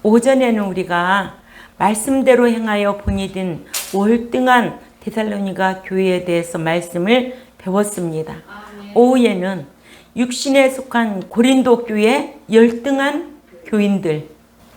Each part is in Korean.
오전에는 우리가 말씀대로 행하여 본이 된 월등한 데살로니가 교회에 대해서 말씀을 배웠습니다. 오후에는 육신에 속한 고린도 교회 열등한 교인들,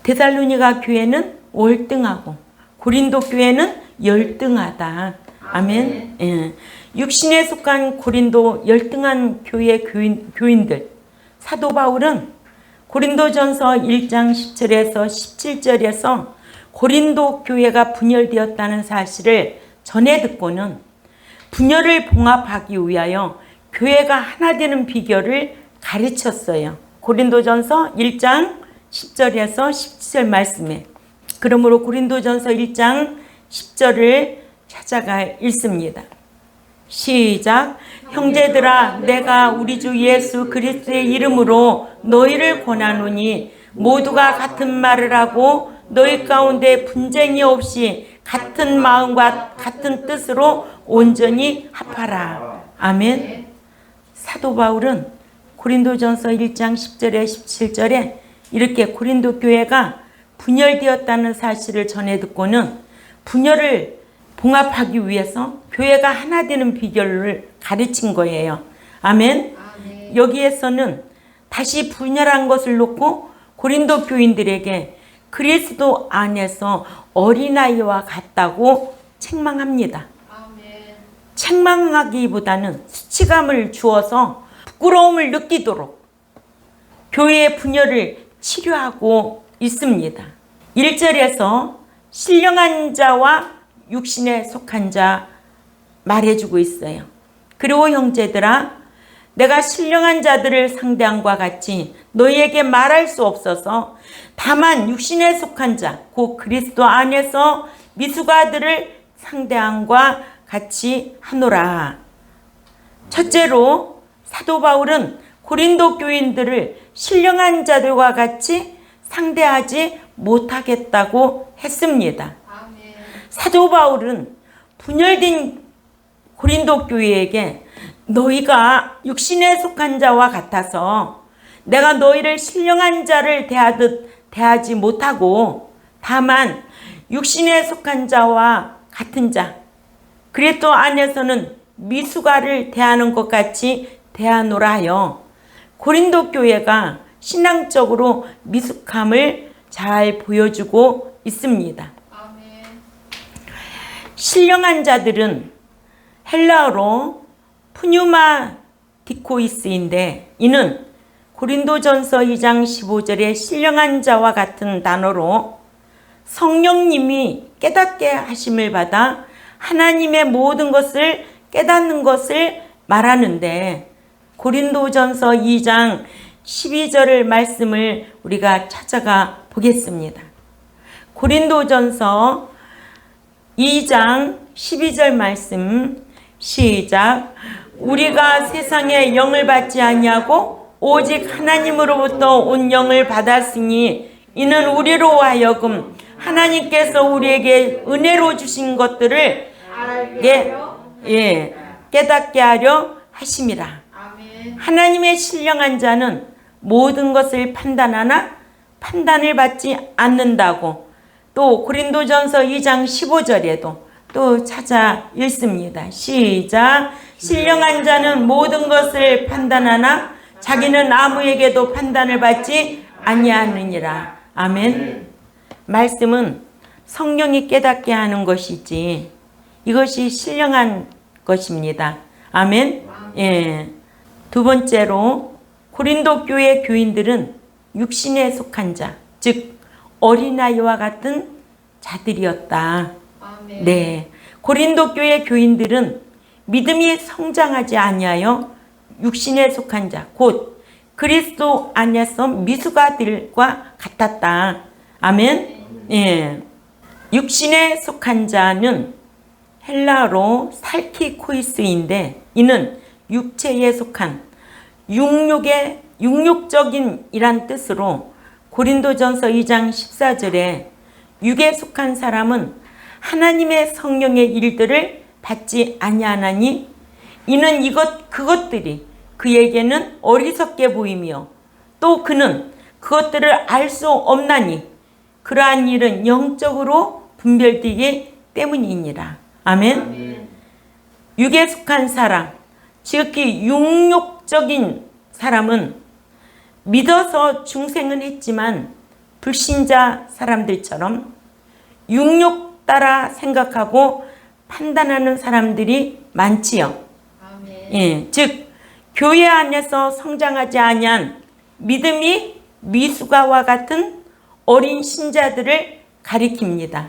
데살로니가 교회는 월등하고 고린도 교회는 열등하다. 아멘. 예. 육신에 속한 고린도 열등한 교회 교인들, 사도 바울은 고린도전서 1장 10절에서 17절에서 고린도 교회가 분열되었다는 사실을 전해 듣고는 분열을 봉합하기 위하여 교회가 하나 되는 비결을 가르쳤어요. 고린도전서 1장 10절에서 17절 말씀에. 그러므로 고린도전서 1장 10절을 찾아가 읽습니다. 시작. 형제들아, 내가 우리 주 예수 그리스도의 이름으로 너희를 권하노니 모두가 같은 말을 하고 너희 가운데 분쟁이 없이 같은 마음과 같은 뜻으로 온전히 합하라. 아멘. 사도 바울은 고린도전서 1장 10절에 17절에 이렇게 고린도 교회가 분열되었다는 사실을 전해 듣고는 분열을 봉합하기 위해서 교회가 하나 되는 비결을 가르친 거예요. 아멘. 여기에서는 다시 분열한 것을 놓고 고린도 교인들에게 그리스도 안에서 어린아이와 같다고 책망합니다. 책망하기보다는 수치감을 주어서 부끄러움을 느끼도록 교회의 분열을 치료하고 있습니다. 1절에서 신령한 자와 육신에 속한 자 말해주고 있어요. 그리고 형제들아, 내가 신령한 자들을 상대함과 같이 너희에게 말할 수 없어서 다만 육신에 속한 자, 곧 그리스도 안에서 미숙아들을 상대함과 같이 하노라. 첫째로 사도 바울은 고린도 교인들을 신령한 자들과 같이 상대하지 못하겠다고 했습니다. 사도 바울은 분열된 고린도 교회에게 너희가 육신에 속한 자와 같아서 내가 너희를 신령한 자를 대하듯 대하지 못하고 다만 육신에 속한 자와 같은 자, 그리스도 안에서는 미숙아를 대하는 것 같이 대하노라 하여 고린도 교회가 신앙적으로 미숙함을 잘 보여주고 있습니다. 신령한 자들은 헬라어로 푸뉴마티코이스인데 이는 고린도전서 2장 15절의 신령한 자와 같은 단어로 성령님이 깨닫게 하심을 받아 하나님의 모든 것을 깨닫는 것을 말하는데 고린도전서 2장 12절의 말씀을 우리가 찾아가 보겠습니다. 고린도전서 2장 12절 말씀 시작. 우리가 세상의 영을 받지 아니하고 오직 하나님으로부터 온 영을 받았으니 이는 우리로 하여금 하나님께서 우리에게 은혜로 주신 것들을 깨닫게 하려 하심이라. 하나님의 신령한 자는 모든 것을 판단하나 판단을 받지 않는다고 또 고린도전서 2장 15절에도 또 찾아 읽습니다. 시작. 신령한 자는 모든 것을 판단하나 자기는 아무에게도 판단을 받지 아니하느니라. 아멘. 말씀은 성령이 깨닫게 하는 것이지 이것이 신령한 것입니다. 아멘. 예. 두 번째로 고린도 교회 교인들은 육신에 속한 자, 즉 어린아이와 같은 자들이었다. 아멘. 네. 고린도 교회 교인들은 믿음이 성장하지 아니하여 육신에 속한 자, 곧 그리스도 안에서 미숙아들과 같았다. 아멘. 예. 육신에 속한 자는 헬라어로 살키코이스인데 이는 육체에 속한 육력적인 이란 뜻으로 고린도전서 2장 14절에 육에 속한 사람은 하나님의 성령의 일들을 받지 아니하나니 이는 그것들이 그에게는 어리석게 보이며 또 그는 그것들을 알 수 없나니 그러한 일은 영적으로 분별되기 때문이니라. 아멘. 육에 속한 사람, 지극히 육욕적인 사람은 믿어서 중생은 했지만 불신자 사람들처럼 육욕 따라 생각하고 판단하는 사람들이 많지요. 예, 즉 교회 안에서 성장하지 아니한 믿음이 미숙아와 같은 어린 신자들을 가리킵니다.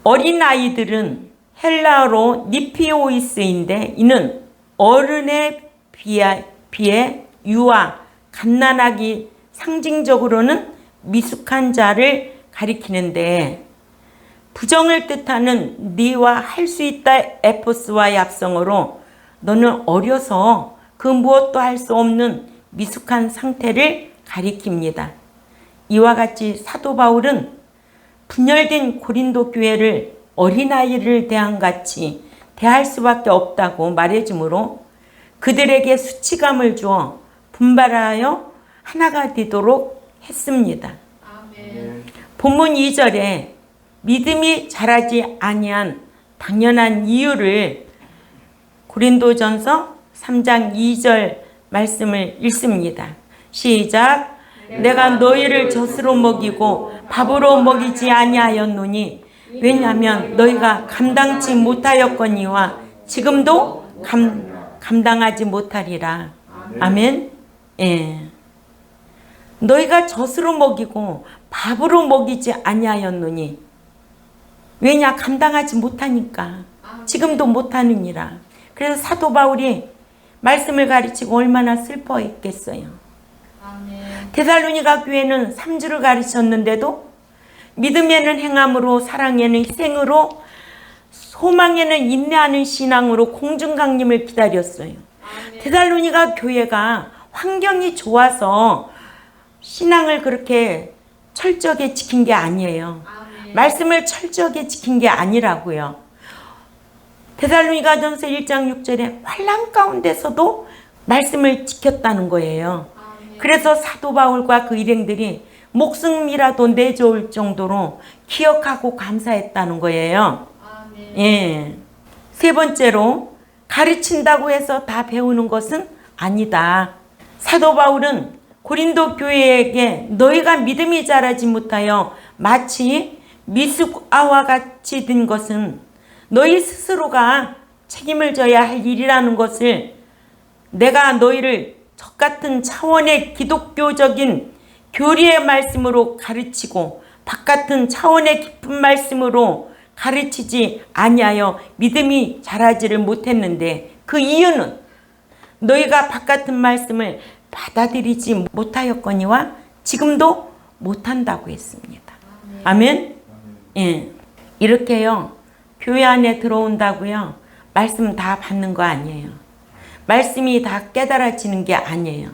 어린 아이들은 헬라어로 니피오이스인데 이는 어른에 비해 유아, 갓난아기, 상징적으로는 미숙한 자를 가리키는데 부정을 뜻하는 네와 할 수 있다 에포스와의 합성어로 너는 어려서 그 무엇도 할 수 없는 미숙한 상태를 가리킵니다. 이와 같이 사도 바울은 분열된 고린도 교회를 어린아이를 대함같이 대할 수밖에 없다고 말해주므로 그들에게 수치감을 주어 분발하여 하나가 되도록 했습니다. 아멘. 본문 2절에 믿음이 자라지 아니한 당연한 이유를 고린도전서 3장 2절 말씀을 읽습니다. 시작. 내가 너희를 젖으로 먹이고 밥으로 먹이지 아니하였노니 왜냐하면 너희가 감당치 못하였거니와 지금도 감당하지 못하리라. 아멘. 예. 너희가 젖으로 먹이고 밥으로 먹이지 아니하였노니 왜냐 감당하지 못하니까 지금도 못하느니라. 그래서 사도 바울이 말씀을 가르치고 얼마나 슬퍼했겠어요. 데살로니가 교회는 3주를 가르쳤는데도 믿음에는 행함으로 사랑에는 희생으로 소망에는 인내하는 신앙으로 공중강림을 기다렸어요. 데살로니가 교회가 환경이 좋아서 신앙을 그렇게 철저하게 지킨 게 아니에요. 말씀을 철저하게 지킨 게 아니라고요. 데살로니가전서 1장 6절에 환난 가운데서도 말씀을 지켰다는 거예요. 그래서 사도 바울과 그 일행들이 목숨이라도 내줄 정도로 기억하고 감사했다는 거예요. 예. 세 번째로 가르친다고 해서 다 배우는 것은 아니다. 사도 바울은 고린도 교회에게 너희가 믿음이 자라지 못하여 마치 미숙아와 같이 된 것은 너희 스스로가 책임을 져야 할 일이라는 것을 내가 너희를 적같은 차원의 기독교적인 교리의 말씀으로 가르치고 바깥은 차원의 깊은 말씀으로 가르치지 아니하여 믿음이 자라지를 못했는데 그 이유는 너희가 바깥은 말씀을 받아들이지 못하였거니와 지금도 못한다고 했습니다. 아멘. 예. 이렇게요. 교회 안에 들어온다고요. 말씀 다 받는 거 아니에요. 말씀이 다 깨달아지는 게 아니에요.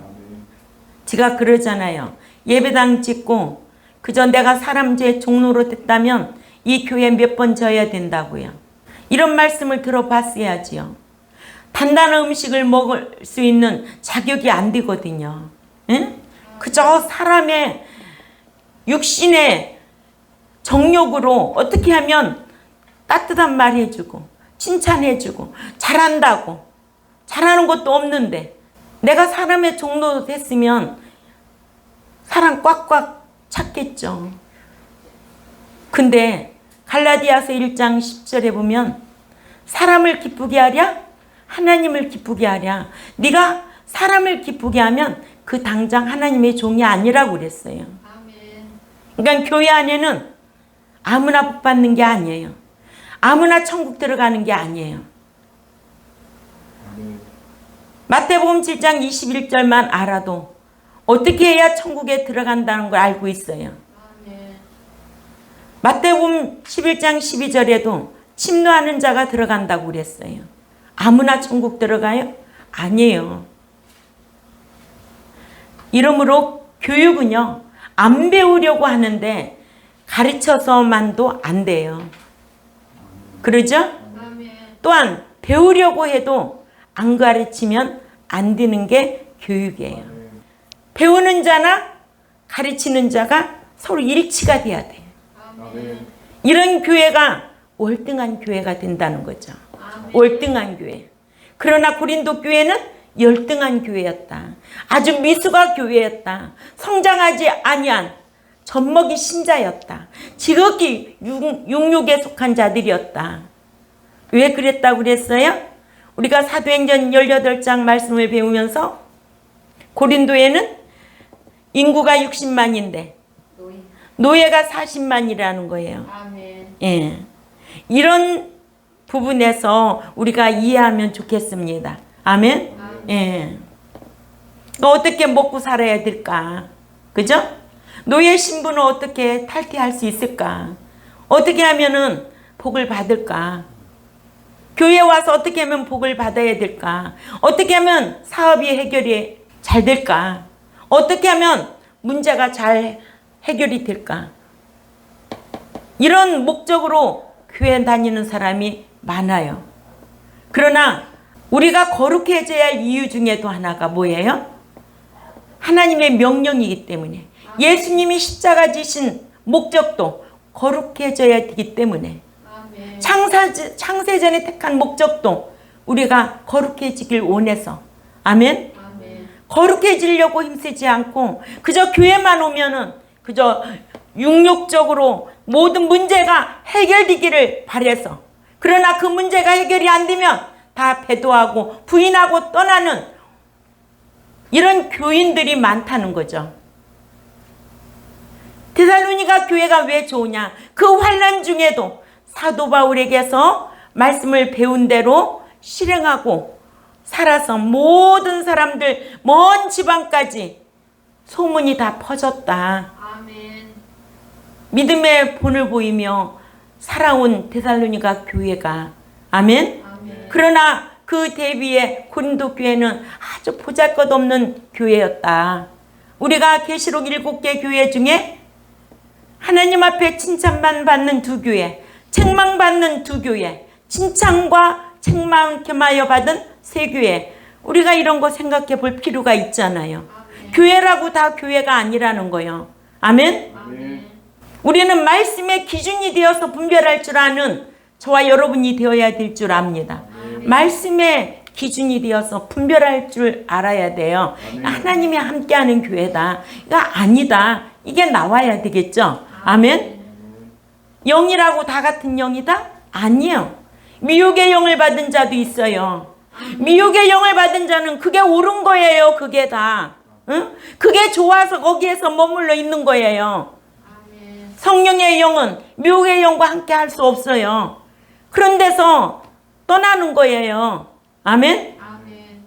제가 그러잖아요. 예배당 짓고 그저 내가 사람 죄 종로로 됐다면 이 교회 몇 번 져야 된다고요. 이런 말씀을 들어봤어야지요. 단단한 음식을 먹을 수 있는 자격이 안 되거든요. 응? 그저 사람의 육신의 정욕으로 어떻게 하면 따뜻한 말 해주고 칭찬해주고 잘한다고 잘하는 것도 없는데 내가 사람의 종로 됐으면 사람 꽉꽉 찼겠죠. 근데 갈라디아서 1장 10절에 보면 사람을 기쁘게 하랴 하나님을 기쁘게 하랴. 네가 사람을 기쁘게 하면 그 당장 하나님의 종이 아니라고 그랬어요. 그러니까 교회 안에는 아무나 복 받는 게 아니에요. 아무나 천국 들어가는 게 아니에요. 마태복음 7장 21절만 알아도 어떻게 해야 천국에 들어간다는 걸 알고 있어요. 마태복음 11장 12절에도 침노하는 자가 들어간다고 그랬어요. 아무나 천국 들어가요? 아니에요. 이러므로 교육은요. 안 배우려고 하는데 가르쳐서만도 안 돼요. 그러죠? 또한 배우려고 해도 안 가르치면 안 되는 게 교육이에요. 배우는 자나 가르치는 자가 서로 일치가 돼야 돼요. 이런 교회가 월등한 교회가 된다는 거죠. 월등한 교회. 그러나 고린도 교회는 열등한 교회였다. 아주 미숙한 교회였다. 성장하지 아니한 젖먹이 신자였다. 지극히 육육에 속한 자들이었다. 왜 그랬다고 그랬어요? 우리가 사도행전 18장 말씀을 배우면서 고린도에는 인구가 60만인데 노예가 40만이라는 거예요. 예. 이런 부분에서 우리가 이해하면 좋겠습니다. 아멘? 예. 어떻게 먹고 살아야 될까? 그죠? 노예 신분을 어떻게 탈퇴할 수 있을까? 어떻게 하면은 복을 받을까? 교회 와서 어떻게 하면 복을 받아야 될까? 어떻게 하면 사업이 해결이 잘 될까? 어떻게 하면 문제가 잘 해결이 될까? 이런 목적으로 교회 다니는 사람이 많아요. 그러나 우리가 거룩해져야 할 이유 중에도 하나가 뭐예요? 하나님의 명령이기 때문에, 예수님이 십자가 지신 목적도 거룩해져야 되기 때문에, 창세전에 택한 목적도 우리가 거룩해지길 원해서, 아멘? 거룩해지려고 힘쓰지 않고 그저 교회만 오면은 그저 육욕적으로 모든 문제가 해결되기를 바래서, 그러나 그 문제가 해결이 안 되면 다 배도하고 부인하고 떠나는 이런 교인들이 많다는 거죠. 데살로니가 교회가 왜 좋으냐? 그 환난 중에도 사도 바울에게서 말씀을 배운 대로 실행하고 살아서 모든 사람들, 먼 지방까지 소문이 다 퍼졌다. 아멘. 믿음의 본을 보이며 살아온 데살로니가 교회가, 아멘? 아멘. 그러나 그 대비에 고린도 교회는 아주 보잘것없는 교회였다. 우리가 계시록 7개 교회 중에 하나님 앞에 칭찬만 받는 2교회, 책망받는 2교회, 칭찬과 책망 겸하여 받은 3교회, 우리가 이런 거 생각해 볼 필요가 있잖아요. 아멘. 교회라고 다 교회가 아니라는 거예요. 아멘? 아멘. 우리는 말씀의 기준이 되어서 분별할 줄 아는 저와 여러분이 되어야 될 줄 압니다. 말씀의 기준이 되어서 분별할 줄 알아야 돼요. 하나님이 함께하는 교회다, 이거 아니다, 이게 나와야 되겠죠. 아멘? 영이라고 다 같은 영이다? 아니요. 미혹의 영을 받은 자도 있어요. 미혹의 영을 받은 자는 그게 옳은 거예요. 그게 다. 응? 그게 좋아서 거기에서 머물러 있는 거예요. 성령의 영은 미혹의 영과 함께 할 수 없어요. 그런 데서 떠나는 거예요. 아멘? 아멘.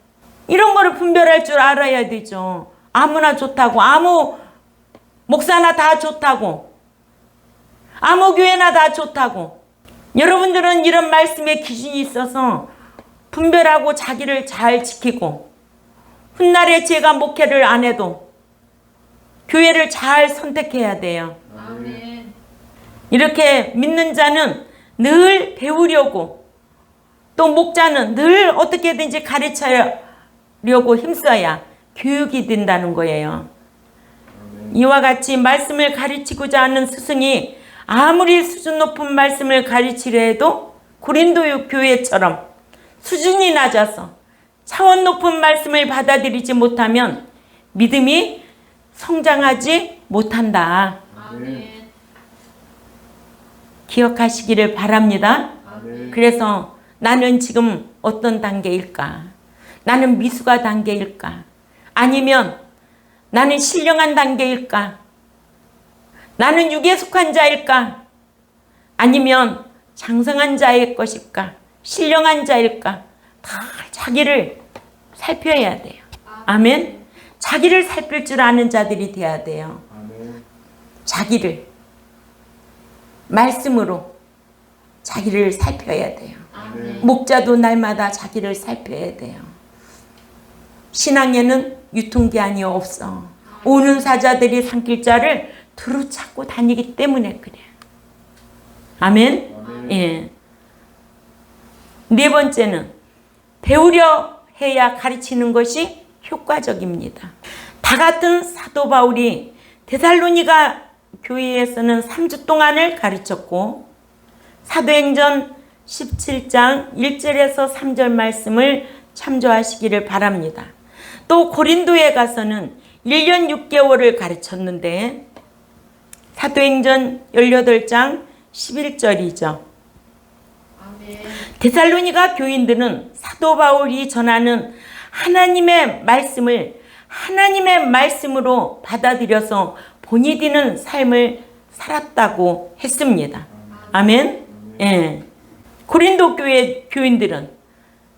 이런 거를 분별할 줄 알아야 되죠. 아무나 좋다고, 아무 목사나 다 좋다고, 아무 교회나 다 좋다고. 여러분들은 이런 말씀의 기준이 있어서 분별하고 자기를 잘 지키고, 훗날에 제가 목회를 안 해도 교회를 잘 선택해야 돼요. 아멘. 이렇게 믿는 자는 늘 배우려고, 또 목자는 늘 어떻게든지 가르치려고 힘써야 교육이 된다는 거예요. 이와 같이 말씀을 가르치고자 하는 스승이 아무리 수준 높은 말씀을 가르치려 해도 고린도 교회처럼 수준이 낮아서 차원 높은 말씀을 받아들이지 못하면 믿음이 성장하지 못한다. 아멘. 기억하시기를 바랍니다. 아멘. 그래서 나는 지금 어떤 단계일까? 나는 미숙아 단계일까? 아니면 나는 신령한 단계일까? 나는 육에 속한 자일까? 아니면 장성한 자의 것일까? 신령한 자일까? 다 자기를 살펴야 돼요. 아멘? 자기를 살필 줄 아는 자들이 돼야 돼요. 자기를 말씀으로 자기를 살펴야 돼요. 아멘. 목자도 날마다 자기를 살펴야 돼요. 신앙에는 유통기한이 없어. 오는 사자들이 산길자를 두루 찾고 다니기 때문에 그래. 아멘? 아멘. 예. 네 번째는 배우려 해야 가르치는 것이 효과적입니다. 다 같은 사도 바울이 데살로니가 교회에서는 3주 동안을 가르쳤고 사도행전 17장 1절에서 3절 말씀을 참조하시기를 바랍니다. 또 고린도에 가서는 1년 6개월을 가르쳤는데 사도행전 18장 11절이죠. 데살로니가 교인들은 사도 바울이 전하는 하나님의 말씀을 하나님의 말씀으로 받아들여서 본이 되는 삶을 살았다고 했습니다. 아멘. 예. 고린도 교회 교인들은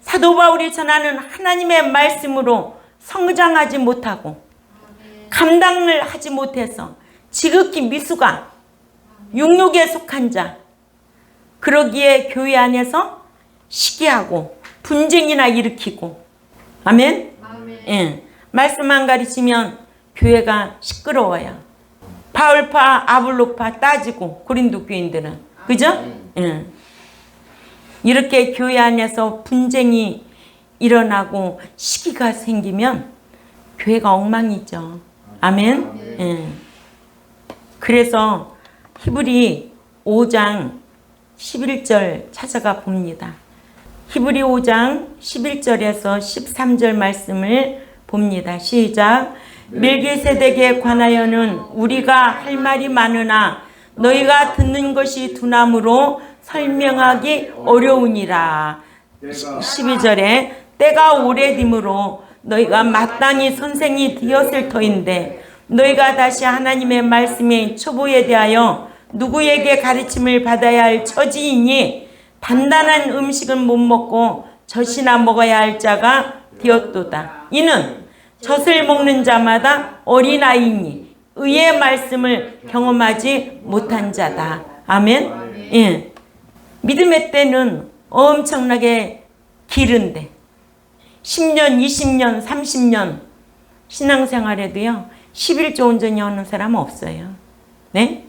사도 바울이 전하는 하나님의 말씀으로 성장하지 못하고 감당을 하지 못해서 지극히 미숙한 육육에 속한 자, 그러기에 교회 안에서 시기하고 분쟁이나 일으키고, 아멘? 예. 말씀만 가르치면 교회가 시끄러워요. 바울파 아볼로파 따지고 고린도 교인들은, 그죠? 예. 이렇게 교회 안에서 분쟁이 일어나고 시기가 생기면 교회가 엉망이죠. 아멘? 예. 그래서 히브리 5장 11절 찾아가 봅니다. 히브리 5장 11절에서 13절 말씀을 봅니다. 시작. 멜기세덱에 관하여는 우리가 할 말이 많으나 너희가 듣는 것이 둔함으로 설명하기 어려우니라. 12절에 때가 오래됨으로 너희가 마땅히 선생이 되었을 터인데 너희가 다시 하나님의 말씀의 초보에 대하여 누구에게 가르침을 받아야 할 처지이니 단단한 음식은 못 먹고 젖이나 먹어야 할 자가 되었도다. 이는 젖을 먹는 자마다 어린아이니 의의 말씀을 경험하지 못한 자다. 아멘. 예. 믿음의 때는 엄청나게 기른데 10년, 20년, 30년 신앙생활에도요 11조 온전히 하는 사람 없어요. 네?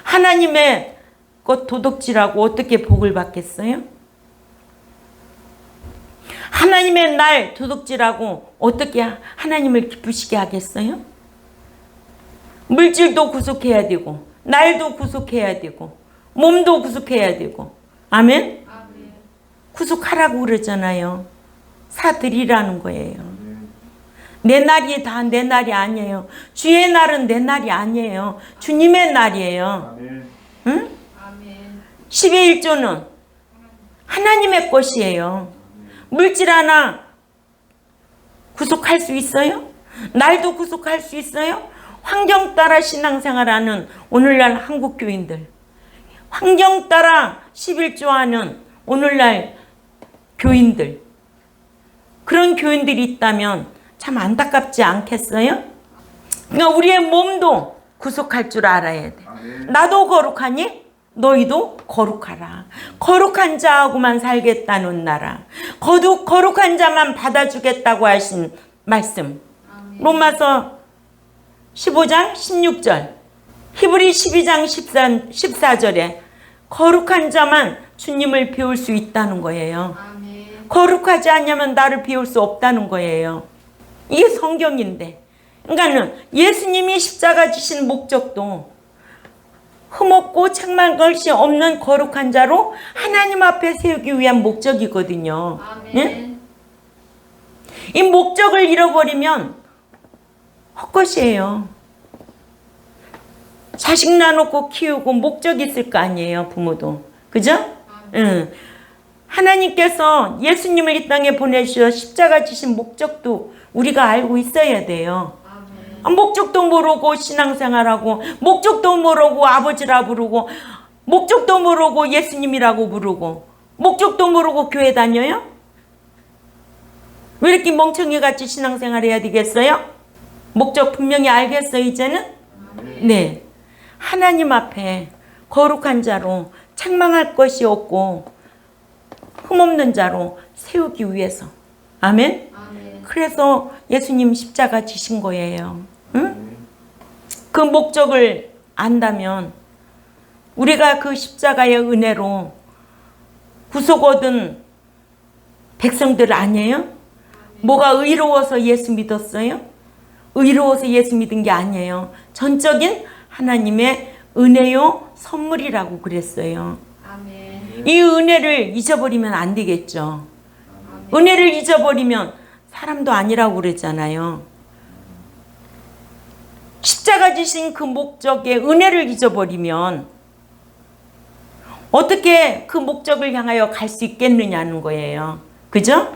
하나님의 것 도둑질하고 어떻게 복을 받겠어요? 하나님의 날 도둑질하고 어떻게 하나님을 기쁘시게 하겠어요? 물질도 구속해야 되고 날도 구속해야 되고 몸도 구속해야 되고. 아멘? 구속하라고 그러잖아요. 사드리라는 거예요. 내 날이 다 내 날이 아니에요. 주의 날은 내 날이 아니에요. 주님의 날이에요. 응? 10의 1조는 하나님의 것이에요. 물질 하나 구속할 수 있어요? 날도 구속할 수 있어요? 환경 따라 신앙생활하는 오늘날 한국 교인들, 환경 따라 11조 하는 오늘날 교인들, 그런 교인들이 있다면 참 안타깝지 않겠어요? 그러니까 우리의 몸도 구속할 줄 알아야 돼. 나도 거룩하니 너희도 거룩하라. 거룩한 자하고만 살겠다는 나라. 거룩한 자만 받아주겠다고 하신 말씀. 로마서 15장 16절, 히브리 12장 14절에 거룩한 자만 주님을 배울 수 있다는 거예요. 거룩하지 않으면 나를 배울 수 없다는 거예요. 이게 성경인데, 그러니까는 예수님이 십자가 지신 목적도 흠없고 책망 것이 없는 거룩한 자로 하나님 앞에 세우기 위한 목적이거든요. 예? 이 목적을 잃어버리면 헛것이에요. 자식 나놓고 키우고 목적이 있을 거 아니에요, 부모도. 그죠? 응. 하나님께서 예수님을 이 땅에 보내주셔 십자가 지신 목적도 우리가 알고 있어야 돼요. 목적도 모르고 신앙생활하고, 목적도 모르고 아버지라 부르고, 목적도 모르고 예수님이라고 부르고, 목적도 모르고 교회 다녀요? 왜 이렇게 멍청이같이 신앙생활해야 되겠어요? 목적 분명히 알겠어요, 이제는? 네. 하나님 앞에 거룩한 자로 책망할 것이 없고 흠없는 자로 세우기 위해서. 아멘? 그래서 예수님 십자가 지신 거예요. 응? 그 목적을 안다면 우리가 그 십자가의 은혜로 구속 얻은 백성들 아니에요? 뭐가 의로워서 예수 믿었어요? 의로워서 예수 믿은 게 아니에요. 전적인 하나님의 은혜요 선물이라고 그랬어요. 아멘. 이 은혜를 잊어버리면 안 되겠죠. 은혜를 잊어버리면 사람도 아니라고 그랬잖아요. 십자가 지신 그 목적의 은혜를 잊어버리면 어떻게 그 목적을 향하여 갈 수 있겠느냐는 거예요. 그죠?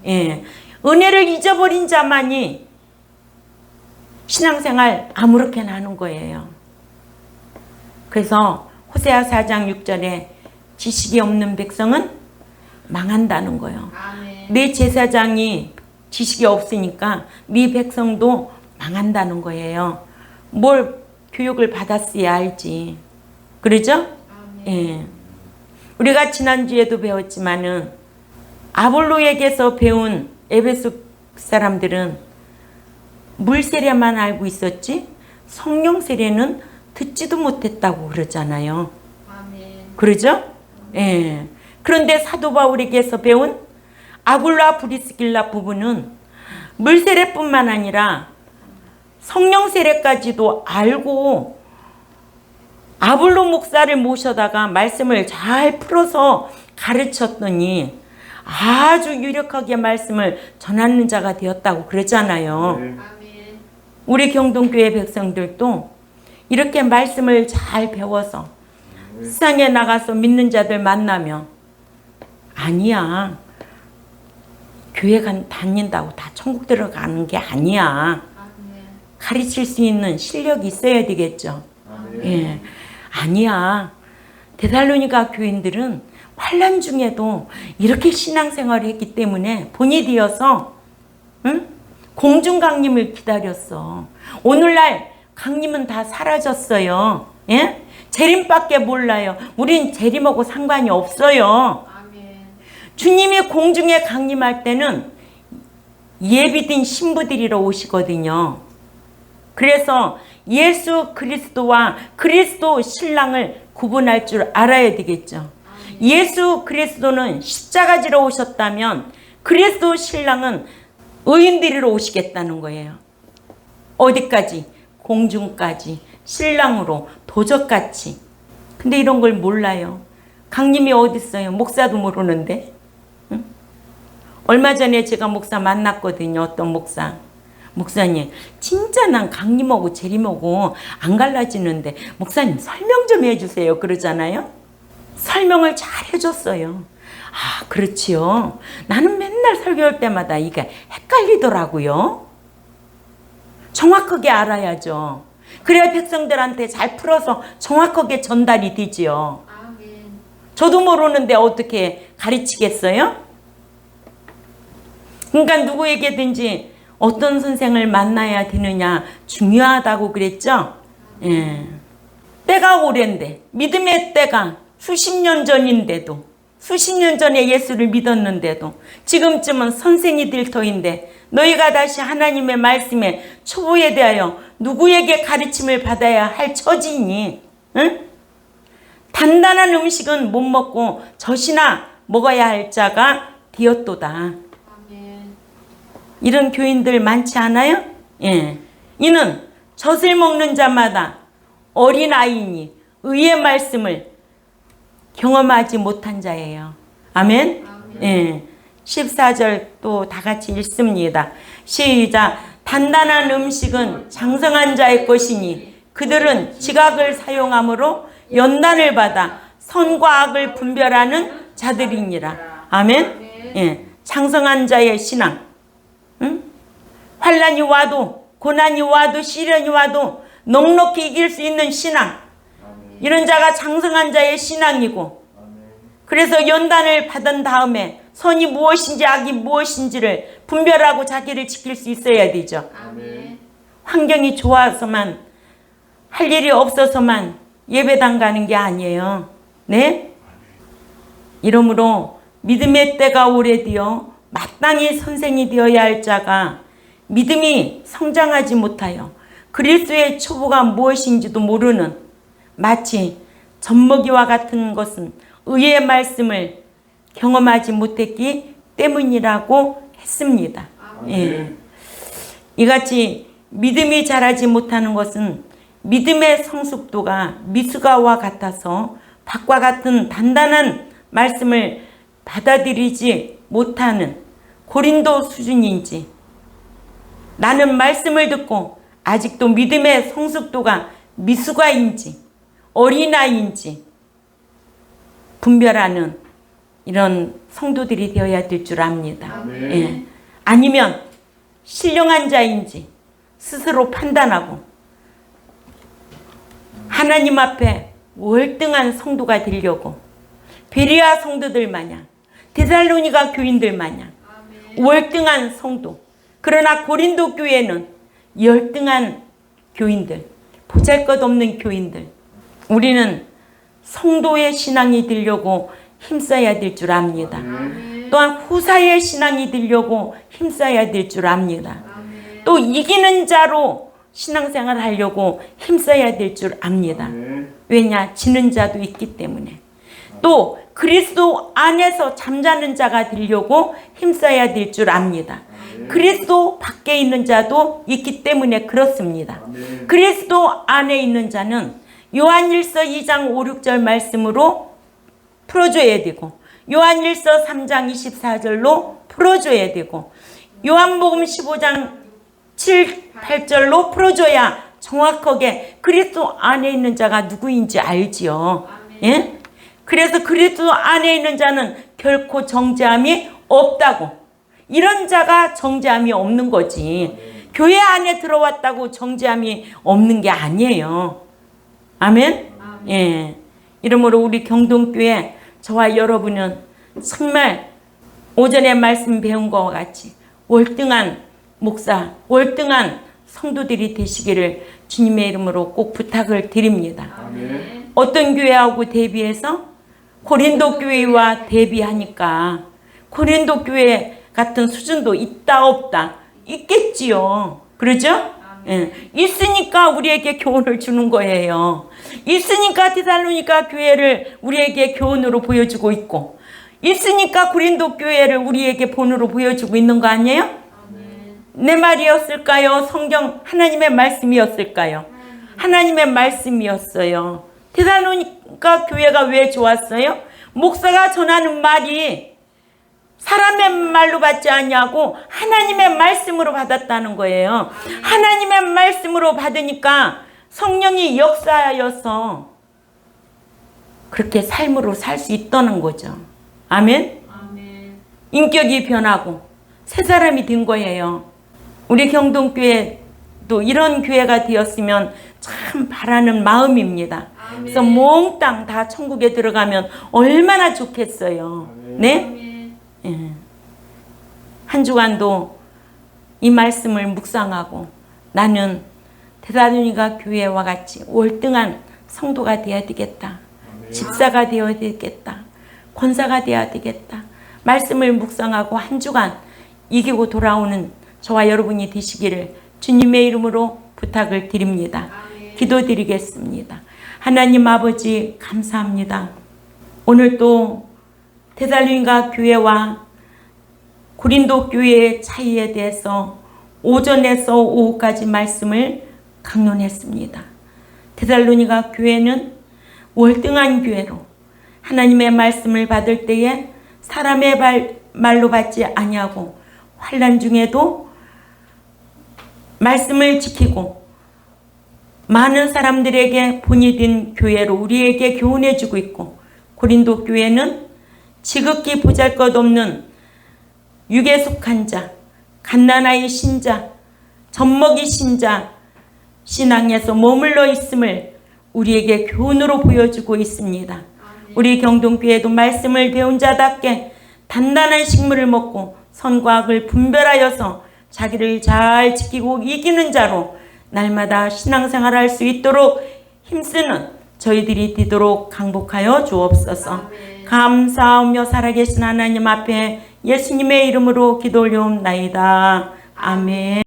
예. 은혜를 잊어버린 자만이 신앙생활 아무렇게나 하는 거예요. 그래서 호세아 4장 6절에 지식이 없는 백성은 망한다는 거예요. 아멘. 내 제사장이 지식이 없으니까 네 백성도 망한다는 거예요. 뭘 교육을 받았어야 알지. 그러죠? 아멘. 예. 우리가 지난주에도 배웠지만은 아볼로에게서 배운 에베소 사람들은 물 세례만 알고 있었지 성령 세례는 듣지도 못했다고 그러잖아요. 아멘. 그러죠? 예. 그런데 사도 바울에게서 배운 아굴라 브리스길라 부부는 물 세례뿐만 아니라 성령 세례까지도 알고 아볼로 목사를 모셔다가 말씀을 잘 풀어서 가르쳤더니 아주 유력하게 말씀을 전하는 자가 되었다고 그러잖아요. 아멘. 우리 경동교회 백성들도 이렇게 말씀을 잘 배워서 세상에 나가서 믿는 자들 만나면 아니야. 교회 다닌다고 다 천국 들어가는 게 아니야. 아멘. 가르칠 수 있는 실력이 있어야 되겠죠. 예. 아니야. 데살로니가 교인들은 환난 중에도 이렇게 신앙생활을 했기 때문에 본이 되어서 응? 공중 강림을 기다렸어. 오늘날 강림은 다 사라졌어요. 예? 재림밖에 몰라요. 우린 재림하고 상관이 없어요. 아멘. 주님이 공중에 강림할 때는 예비된 신부들이러 오시거든요. 그래서 예수 그리스도와 그리스도 신랑을 구분할 줄 알아야 되겠죠. 예수 그리스도는 십자가지로 오셨다면 그리스도 신랑은 의인들이로 오시겠다는 거예요. 어디까지? 공중까지 신랑으로 도적같이. 근데 이런 걸 몰라요. 강림이 어디 있어요? 목사도 모르는데. 응? 얼마 전에 제가 목사 만났거든요. 어떤 목사. 목사님 진짜 난 강림하고 재림하고 안 갈라지는데 목사님 설명 좀 해주세요 그러잖아요. 설명을 잘 해줬어요. 아 그렇지요. 나는 맨날 설교할 때마다 이게 헷갈리더라고요. 정확하게 알아야죠. 그래야 백성들한테 잘 풀어서 정확하게 전달이 되지요. 아멘. 저도 모르는데 어떻게 가르치겠어요? 그러니까 누구에게든지 어떤 선생을 만나야 되느냐 중요하다고 그랬죠. 예. 때가 오랜데 믿음의 때가 수십 년 전인데도 수십 년 전에 예수를 믿었는데도 지금쯤은 선생이 될 터인데 너희가 다시 하나님의 말씀에 초보에 대하여 누구에게 가르침을 받아야 할 처지니 응? 단단한 음식은 못 먹고 젖이나 먹어야 할 자가 되었도다. 아멘. 이런 교인들 많지 않아요? 예. 이는 젖을 먹는 자마다 어린아이니 의의 말씀을 경험하지 못한 자예요. 아멘? 예. 14절 또 다 같이 읽습니다. 시작. 단단한 음식은 장성한 자의 것이니 그들은 지각을 사용함으로 연단을 받아 선과 악을 분별하는 자들이니라. 아멘? 예. 장성한 자의 신앙. 응? 환난이 와도 고난이 와도 시련이 와도 넉넉히 이길 수 있는 신앙. 이런 자가 장성한 자의 신앙이고 그래서 연단을 받은 다음에 선이 무엇인지 악이 무엇인지를 분별하고 자기를 지킬 수 있어야 되죠. 아멘. 환경이 좋아서만 할 일이 없어서만 예배당 가는 게 아니에요. 네? 이러므로 믿음의 때가 오래되어 마땅히 선생이 되어야 할 자가 믿음이 성장하지 못하여 그리스도의 초보가 무엇인지도 모르는 마치 젖먹이와 같은 것은 의의 말씀을 경험하지 못했기 때문이라고 했습니다. 예. 이같이 믿음이 자라지 못하는 것은 믿음의 성숙도가 미수가와 같아서 밭과 같은 단단한 말씀을 받아들이지 못하는 고린도 수준인지, 나는 말씀을 듣고 아직도 믿음의 성숙도가 미수가인지 어린아이인지 분별하는 이런 성도들이 되어야 될 줄 압니다. 예. 아니면 신령한 자인지 스스로 판단하고 하나님 앞에 월등한 성도가 되려고 베레아 성도들 마냥, 데살로니가 교인들 마냥 월등한 성도, 그러나 고린도 교회는 열등한 교인들, 보잘것없는 교인들, 우리는 성도의 신앙이 되려고 힘써야 될 줄 압니다. 또한 후사의 신앙이 되려고 힘써야 될 줄 압니다. 또 이기는 자로 신앙생활을 하려고 힘써야 될 줄 압니다. 왜냐? 지는 자도 있기 때문에. 또 그리스도 안에서 잠자는 자가 되려고 힘써야 될 줄 압니다. 그리스도 밖에 있는 자도 있기 때문에 그렇습니다. 그리스도 안에 있는 자는 요한일서 2장 5, 6절 말씀으로 풀어줘야 되고, 요한일서 3장 24절로 풀어줘야 되고, 요한복음 15장 7, 8절로 풀어줘야 정확하게 그리스도 안에 있는 자가 누구인지 알지요. 예? 그래서 그리스도 안에 있는 자는 결코 정죄함이 없다고. 이런 자가 정죄함이 없는 거지. 교회 안에 들어왔다고 정죄함이 없는 게 아니에요. 아멘? 예. 이러므로 우리 경동교회 저와 여러분은 정말 오전에 말씀 배운 것과 같이 월등한 목사, 월등한 성도들이 되시기를 주님의 이름으로 꼭 부탁을 드립니다. 아멘. 어떤 교회하고 대비해서 고린도 교회와 대비하니까 고린도 교회 같은 수준도 있다 없다 있겠지요. 그러죠? 예. 있으니까 우리에게 교훈을 주는 거예요. 있으니까 데살로니가 교회를 우리에게 교훈으로 보여주고 있고, 있으니까 고린도 교회를 우리에게 본으로 보여주고 있는 거 아니에요? 내 말이었을까요? 성경 하나님의 말씀이었을까요? 하나님의 말씀이었어요. 데살로니가 교회가 왜 좋았어요? 목사가 전하는 말이 사람의 말로 받지 않냐고 하나님의 말씀으로 받았다는 거예요. 하나님의 말씀으로 받으니까 성령이 역사하여서 그렇게 삶으로 살 수 있다는 거죠. 아멘? 인격이 변하고 새 사람이 된 거예요. 우리 경동교회도 이런 교회가 되었으면 참 바라는 마음입니다. 그래서 몽땅 다 천국에 들어가면 얼마나 좋겠어요. 네? 예. 한 주간도 이 말씀을 묵상하고 나는 데살로니가 교회와 같이 월등한 성도가 되어야 되겠다. 집사가 되어야 되겠다. 권사가 되어야 되겠다. 말씀을 묵상하고 한 주간 이기고 돌아오는 저와 여러분이 되시기를 주님의 이름으로 부탁을 드립니다. 기도드리겠습니다. 하나님 아버지 감사합니다. 오늘 또 데살로니가 교회와 고린도 교회의 차이에 대해서 오전에서 오후까지 말씀을 강론했습니다. 데살로니가 교회는 월등한 교회로 하나님의 말씀을 받을 때에 사람의 말로 받지 아니하고 환난 중에도 말씀을 지키고 많은 사람들에게 본이 된 교회로 우리에게 교훈해 주고 있고, 고린도 교회는 지극히 보잘것없는 육에 속한 자, 갓난아이 신자, 젖먹이 신자 신앙에서 머물러 있음을 우리에게 교훈으로 보여주고 있습니다. 우리 경동교회도 말씀을 배운 자답게 단단한 식물을 먹고 선과 악을 분별하여서 자기를 잘 지키고 이기는 자로 날마다 신앙생활할 수 있도록 힘쓰는 저희들이 되도록 강복하여 주옵소서. 감사하며 살아계신 하나님 앞에 예수님의 이름으로 기도 올려옵나이다. 아멘.